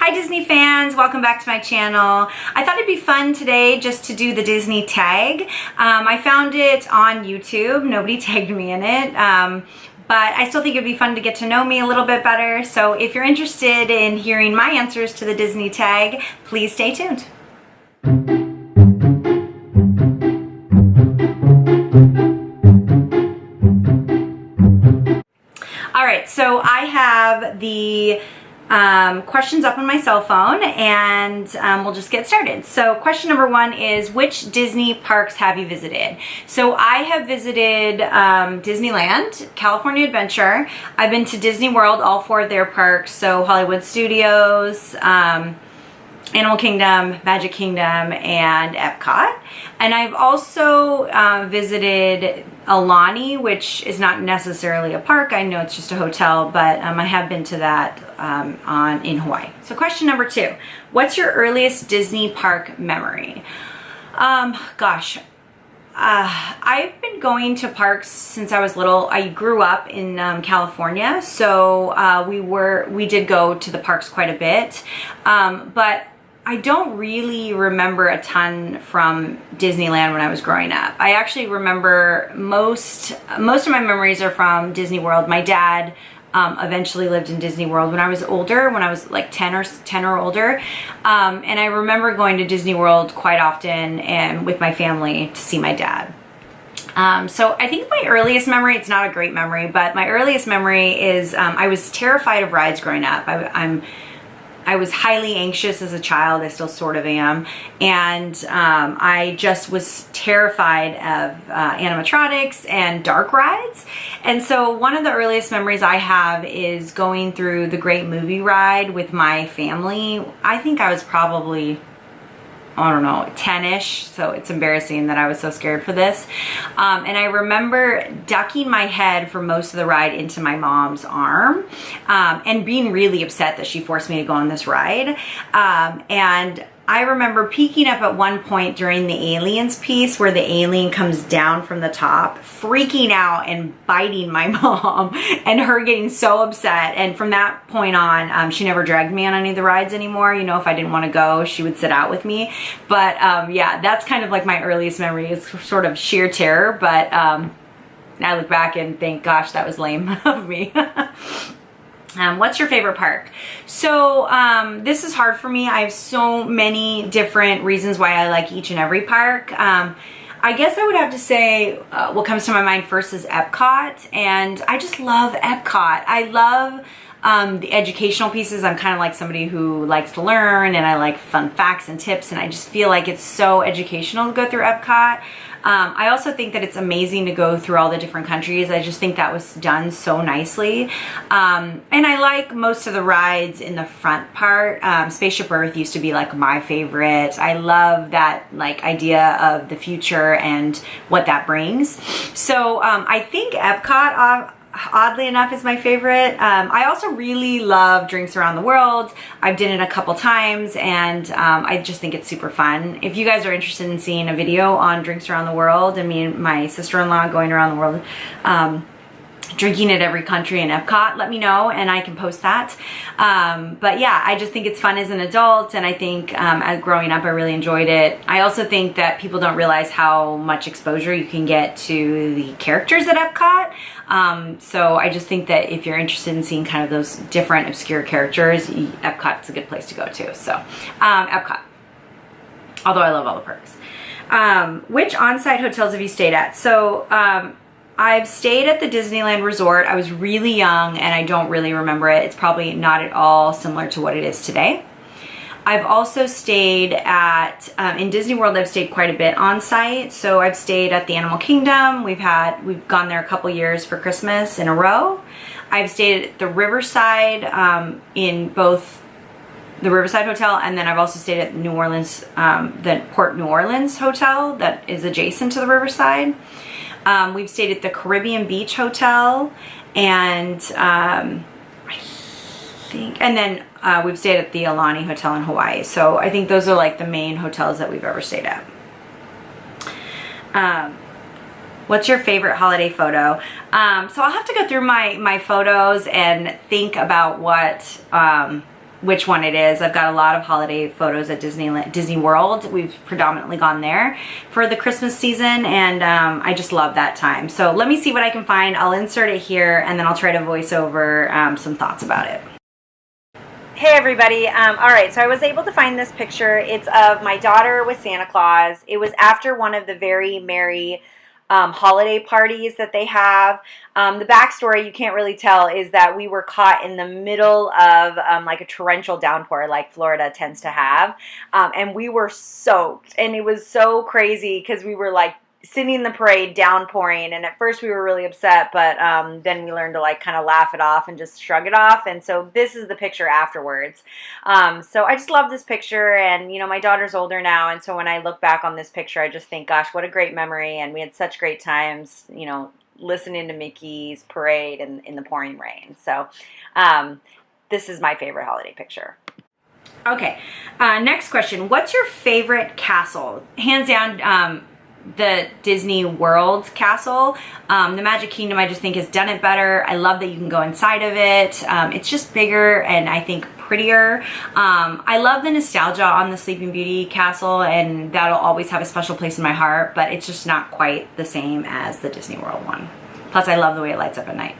Hi Disney fans, welcome back to my channel. I thought it'd be fun today just to do the Disney tag. I found it on YouTube, nobody tagged me in it, but I still think it'd be fun to get to know me a little bit better. So if you're interested in hearing my answers to the Disney tag, please stay tuned. Alright, so I have the questions up on my cell phone, and we'll just get started. So question number one is, which Disney parks have you visited? So I have visited Disneyland, California Adventure. I've been to Disney World, all four of their parks, so Hollywood Studios, Animal Kingdom, Magic Kingdom, and Epcot. And I've also visited Aulani, which is not necessarily a park. I know it's just a hotel, but I have been to that in Hawaii. So question number two, what's your earliest Disney park memory? Gosh, I've been going to parks since I was little. I grew up in California, so we did go to the parks quite a bit, but I don't really remember a ton from Disneyland when I was growing up. I actually remember most of my memories are from Disney World. My dad eventually lived in Disney World when I was older, when I was like 10 or older. And I remember going to Disney World quite often and with my family to see my dad. So I think my earliest memory, it's not a great memory, but my earliest memory is I was terrified of rides growing up. I was highly anxious as a child. I still sort of am. And I just was terrified of animatronics and dark rides. And so one of the earliest memories I have is going through the Great Movie Ride with my family. I think I was probably, I don't know, 10-ish, so it's embarrassing that I was so scared for this. And I remember ducking my head for most of the ride into my mom's arm and being really upset that she forced me to go on this ride. And I remember peeking up at one point during the aliens piece where the alien comes down from the top, freaking out and biting my mom, and her getting so upset. And from that point on, she never dragged me on any of the rides anymore. You know, if I didn't want to go, she would sit out with me. But yeah, that's kind of like my earliest memory, is sort of sheer terror. But I look back and think, gosh, that was lame of me. What's your favorite park? So this is hard for me. I have so many different reasons why I like each and every park. I guess I would have to say what comes to my mind first is Epcot, and I just love Epcot. I love the educational pieces. I'm kind of like somebody who likes to learn, and I like fun facts and tips, and I just feel like it's so educational to go through Epcot. I also think that it's amazing to go through all the different countries. I just think that was done so nicely. And I like most of the rides in the front part. Spaceship Earth used to be like my favorite. I love that like idea of the future and what that brings. So I think Epcot, oddly enough, is my favorite. I also really love Drinks Around the World. I've done it a couple times, and I just think it's super fun. If you guys are interested in seeing a video on Drinks Around the World and me and my sister-in-law going around the world drinking at every country in Epcot, let me know and I can post that. But yeah, I just think it's fun as an adult, and I think as growing up I really enjoyed it. I also think that people don't realize how much exposure you can get to the characters at Epcot. So I just think that if you're interested in seeing kind of those different obscure characters, Epcot's a good place to go to. So Epcot, although I love all the parks. Which on-site hotels have you stayed at? So I've stayed at the Disneyland Resort. I was really young and I don't really remember it. It's probably not at all similar to what it is today. I've also stayed at, in Disney World, I've stayed quite a bit on site. So I've stayed at the Animal Kingdom. We've gone there a couple years for Christmas in a row. I've stayed at the Riverside, in both the Riverside Hotel, and then I've also stayed at New Orleans, the Port New Orleans Hotel that is adjacent to the Riverside. We've stayed at the Caribbean Beach Hotel, and then we've stayed at the Aulani Hotel in Hawaii. So I think those are like the main hotels that we've ever stayed at. What's your favorite holiday photo? So I'll have to go through my photos and think about what which one it is. I've got a lot of holiday photos at Disney World. We've predominantly gone there for the Christmas season, and I just love that time. So let me see what I can find. I'll insert it here, and then I'll try to voice over some thoughts about it. Hey everybody, all right, so I was able to find this picture. It's of my daughter with Santa Claus. It was after one of the very merry holiday parties that they have. The backstory, you can't really tell, is that we were caught in the middle of like a torrential downpour like Florida tends to have, and we were soaked, and it was so crazy because we were like sitting in the parade downpouring, and at first we were really upset, but then we learned to like kind of laugh it off and just shrug it off. And so this is the picture afterwards. So I just love this picture, and you know, my daughter's older now, and so when I look back on this picture, I just think, gosh, what a great memory, and we had such great times, you know, listening to Mickey's parade in the pouring rain. So this is my favorite holiday picture. Okay, next question. What's your favorite castle? Hands down, the Disney World castle. The Magic Kingdom, I just think, has done it better. I love that you can go inside of it. It's just bigger and I think prettier. I love the nostalgia on the Sleeping Beauty castle, and that'll always have a special place in my heart, but it's just not quite the same as the Disney World one. Plus, I love the way it lights up at night.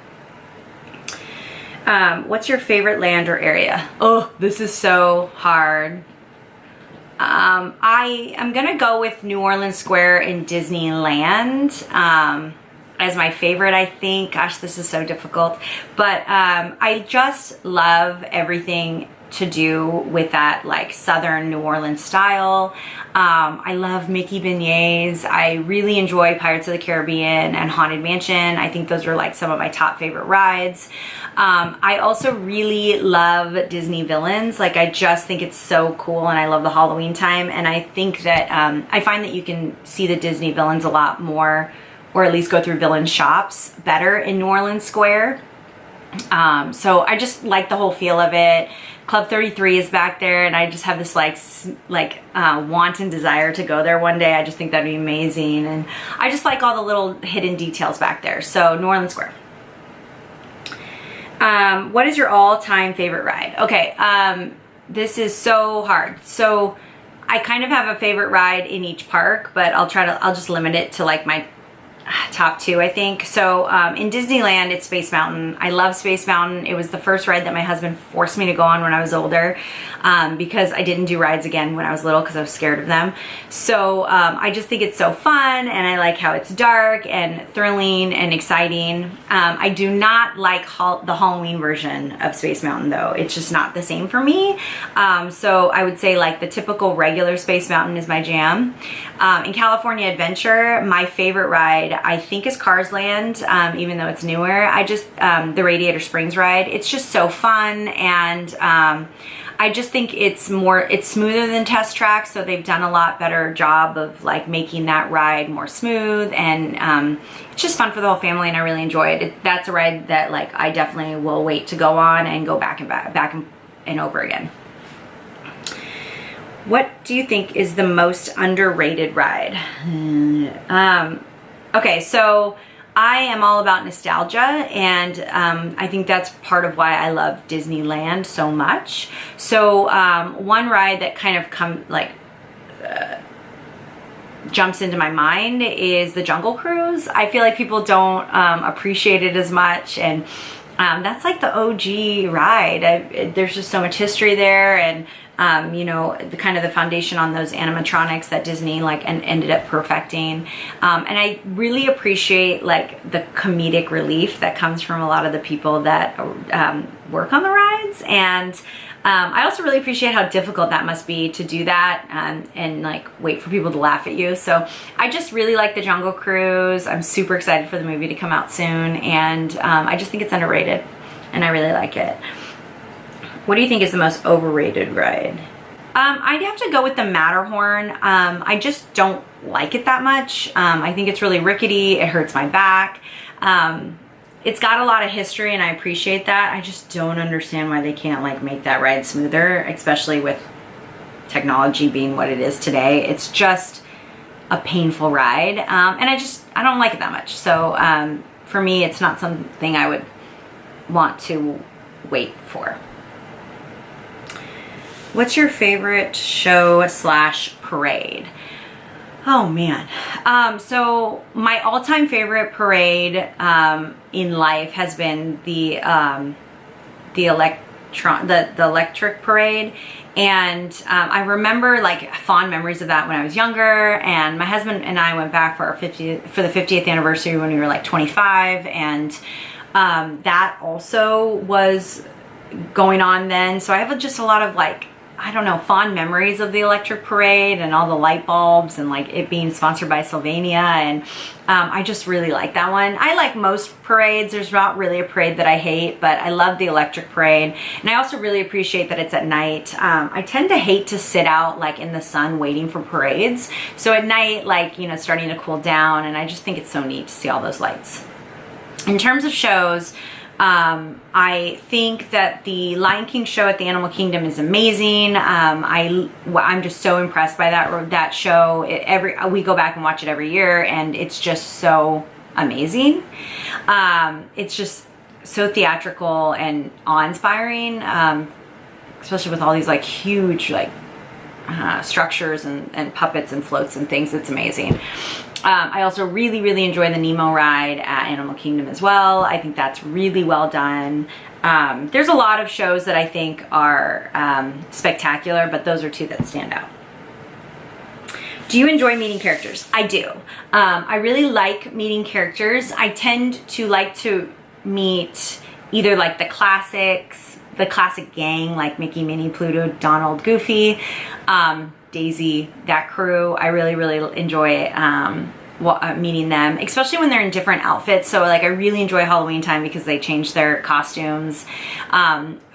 What's your favorite land or area? Oh, this is so hard. I am gonna go with New Orleans Square in Disneyland as my favorite, I think. Gosh, this is so difficult, but I just love everything to do with that like Southern New Orleans style. I love Mickey beignets. I really enjoy Pirates of the Caribbean and Haunted Mansion. I think those are like some of my top favorite rides. I also really love Disney Villains. Like, I just think it's so cool, and I love the Halloween time, and I think that I find that you can see the Disney Villains a lot more, or at least go through villain shops better in New Orleans Square. So I just like the whole feel of it. Club 33 is back there, and I just have this wanton desire to go there one day. I just think that'd be amazing, and I just like all the little hidden details back there. So New Orleans Square. What is your all-time favorite ride? Okay, this is so hard. So I kind of have a favorite ride in each park, but I'll just limit it to like my top two, I think. So in Disneyland, it's Space Mountain. I love Space Mountain. It was the first ride that my husband forced me to go on when I was older, because I didn't do rides again when I was little because I was scared of them. So I just think it's so fun, and I like how it's dark and thrilling and exciting. I do not like the Halloween version of Space Mountain, though. It's just not the same for me. So I would say like the typical regular Space Mountain is my jam. In California Adventure, my favorite ride, I think, is Cars Land, even though it's newer. I just, the Radiator Springs ride, it's just so fun, and I just think it's smoother than Test Track, so they've done a lot better job of like making that ride more smooth, and it's just fun for the whole family, and I really enjoy it. That's a ride that like I definitely will wait to go on and go back and over again. What do you think is the most underrated ride? Okay, so I am all about nostalgia, and I think that's part of why I love Disneyland so much. So one ride that kind of jumps into my mind is the Jungle Cruise. I feel like people don't appreciate it as much, and that's like the OG ride. There's just so much history there, and you know, the kind of the foundation on those animatronics that Disney ended up perfecting, and I really appreciate like the comedic relief that comes from a lot of the people that work on the rides, and I also really appreciate how difficult that must be to do that and like wait for people to laugh at you. So I just really like the Jungle Cruise. I'm super excited for the movie to come out soon, and I just think it's underrated, and I really like it. What do you think is the most overrated ride? I'd have to go with the Matterhorn. I just don't like it that much. I think it's really rickety. It hurts my back. It's got a lot of history, and I appreciate that. I just don't understand why they can't like make that ride smoother, especially with technology being what it is today. It's just a painful ride, and I don't like it that much. So for me, it's not something I would want to wait for. What's your favorite show / parade? Oh man. So my all-time favorite parade in life has been the electric parade. And I remember like fond memories of that when I was younger, and my husband and I went back for the 50th anniversary when we were like 25, and that also was going on then. So I have just a lot of like, I don't know, fond memories of the electric parade and all the light bulbs and like it being sponsored by Sylvania, and I just really like that one. I like most parades. There's not really a parade that I hate, but I love the electric parade, and I also really appreciate that it's at night. I tend to hate to sit out like in the sun waiting for parades, so at night, like, you know, starting to cool down, and I just think it's so neat to see all those lights. In terms of shows, I think that the Lion King show at the Animal Kingdom is amazing. I'm just so impressed by that show. We go back and watch it every year, and it's just so amazing. It's just so theatrical and awe-inspiring, especially with all these like huge like structures and puppets and floats and things. It's amazing. I also really, really enjoy the Nemo ride at Animal Kingdom as well. I think that's really well done. There's a lot of shows that I think are spectacular, but those are two that stand out. Do you enjoy meeting characters? I do. I really like meeting characters. I tend to like to meet either like the classics, the classic gang like Mickey, Minnie, Pluto, Donald, Goofy, Daisy, that crew. I really, really enjoy meeting them, especially when they're in different outfits. So like I really enjoy Halloween time because they change their costumes.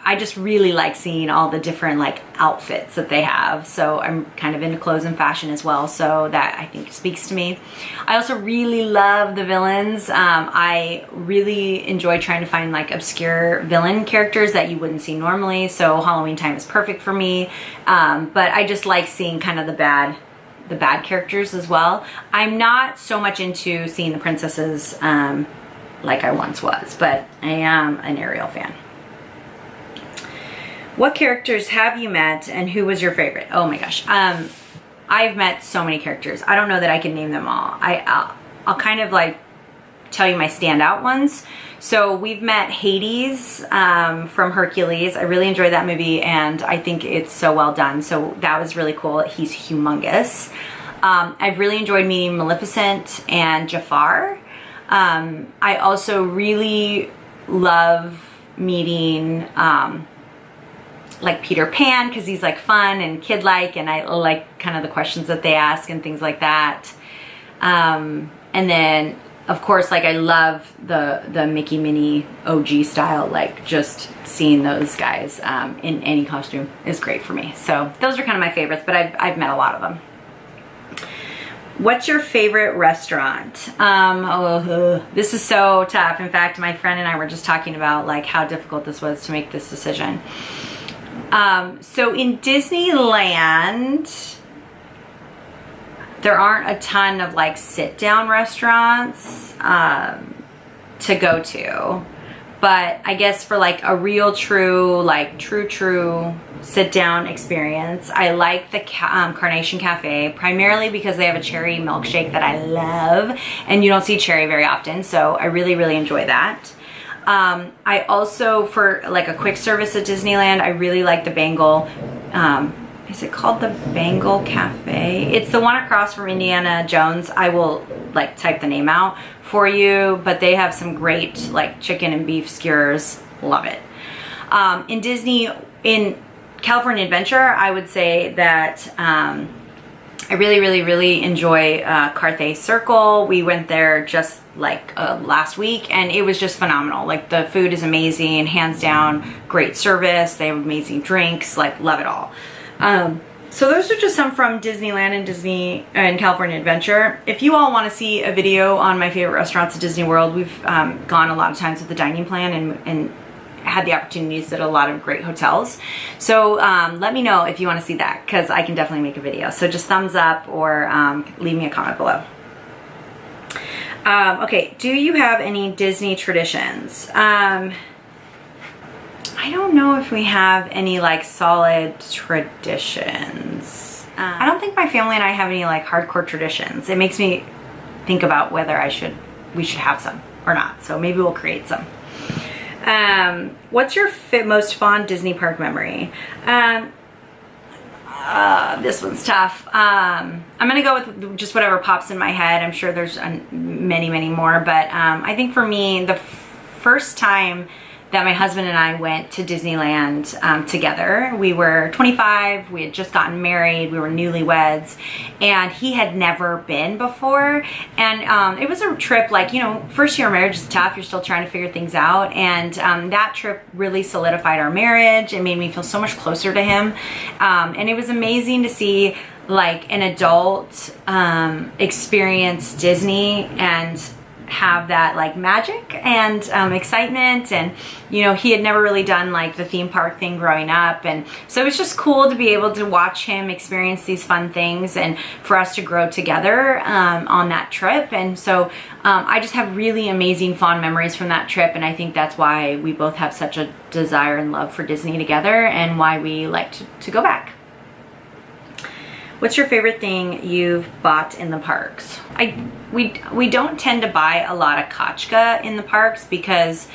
I just really like seeing all the different like outfits that they have. So I'm kind of into clothes and fashion as well, so that I think speaks to me. I also really love the villains. I really enjoy trying to find like obscure villain characters that you wouldn't see normally, so Halloween time is perfect for me. But I just like seeing kind of the bad characters as well. I'm not so much into seeing the princesses like I once was, but I am an Ariel fan. What characters have you met and who was your favorite? Oh my gosh. I've met so many characters. I don't know that I can name them all. I'll kind of like tell you my standout ones. So we've met Hades from Hercules. I really enjoyed that movie, and I think it's so well done. So that was really cool. He's humongous. I've really enjoyed meeting Maleficent and Jafar. I also really love meeting like Peter Pan, because he's like fun and kid-like, and I like kind of the questions that they ask and things like that. And then of course, like I love the Mickey, Minnie OG style, like just seeing those guys in any costume is great for me. So those are kind of my favorites, but I've met a lot of them. What's your favorite restaurant? This is so tough. In fact, my friend and I were just talking about like how difficult this was to make this decision. So in Disneyland, there aren't a ton of like sit-down restaurants to go to, but I guess for like a real true, like true sit-down experience, I like the Carnation Cafe, primarily because they have a cherry milkshake that I love, and you don't see cherry very often, so I really, really enjoy that. I also, for like a quick service at Disneyland, I really like the Bengal, is it called the Bengal Cafe? It's the one across from Indiana Jones. I will like type the name out for you, but they have some great like chicken and beef skewers. Love it. In California Adventure, I would say that I really enjoy Carthay Circle. We went there just like last week, and it was just phenomenal. Like the food is amazing, hands down, great service. They have amazing drinks, like love it all. So those are just some from Disneyland and California Adventure. If you all want to see a video on my favorite restaurants at Disney World, we've gone a lot of times with the dining plan and had the opportunities at a lot of great hotels. So let me know if you want to see that, because I can definitely make a video. So just thumbs up or leave me a comment below. Okay, do you have any Disney traditions? I don't know if we have any like solid traditions. I don't think my family and I have any like hardcore traditions. It makes me think about whether we should have some or not. So maybe we'll create some. What's your most fond Disney park memory? This one's tough. I'm gonna go with just whatever pops in my head. I'm sure there's many more, but I think for me, the first time that my husband and I went to Disneyland together. We were 25, we had just gotten married, we were newlyweds, and he had never been before. And it was a trip, like, you know, first year of marriage is tough, you're still trying to figure things out. And that trip really solidified our marriage. It made me feel so much closer to him. And it was amazing to see like an adult experience Disney and have that like magic and excitement. And you know, he had never really done like the theme park thing growing up, and so it was just cool to be able to watch him experience these fun things and for us to grow together on that trip. And so I just have really amazing fond memories from that trip, and I think that's why we both have such a desire and love for Disney together, and why we like to go back. What's your favorite thing you've bought in the parks? We don't tend to buy a lot of Kachka in the parks because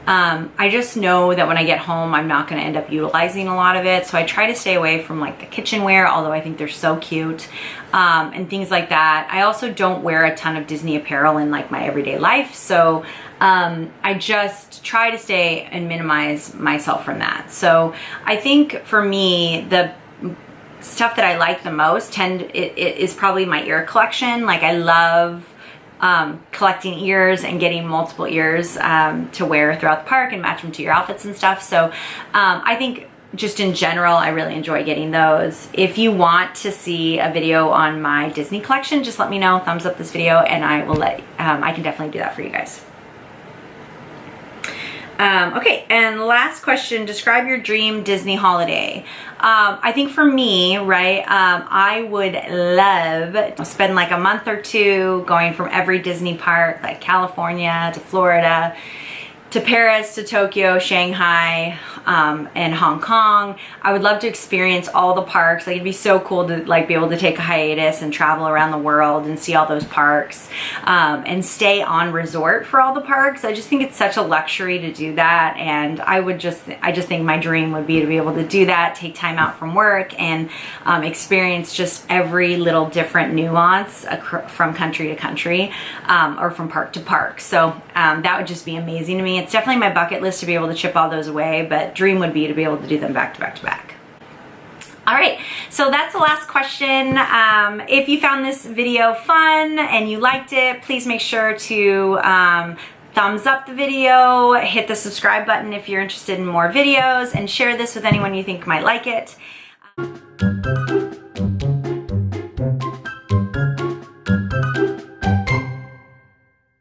I just know that when I get home, I'm not gonna end up utilizing a lot of it. So I try to stay away from like the kitchenware, although I think they're so cute, and things like that. I also don't wear a ton of Disney apparel in like my everyday life. So I just try to stay and minimize myself from that. So I think for me, the stuff that I like the most is probably my ear collection. Like I love collecting ears and getting multiple ears to wear throughout the park and match them to your outfits and stuff. So I think just in general, I really enjoy getting those. If you want to see a video on my Disney collection, just let me know, thumbs up this video, and I will I can definitely do that for you guys. Okay, and last question, describe your dream Disney holiday. I think for me, right, I would love to spend like a month or two going from every Disney park, like California to Florida, to Paris, to Tokyo, Shanghai, and Hong Kong. I would love to experience all the parks. Like it'd be so cool to like be able to take a hiatus and travel around the world and see all those parks, and stay on resort for all the parks. I just think it's such a luxury to do that, and I just think my dream would be to be able to do that, take time out from work, and experience just every little different nuance from country to country, or from park to park. So that would just be amazing to me. It's definitely my bucket list to be able to chip all those away, but dream would be to be able to do them back to back to back. All right, so that's the last question. If you found this video fun and you liked it, please make sure to thumbs up the video, hit the subscribe button if you're interested in more videos, and share this with anyone you think might like it.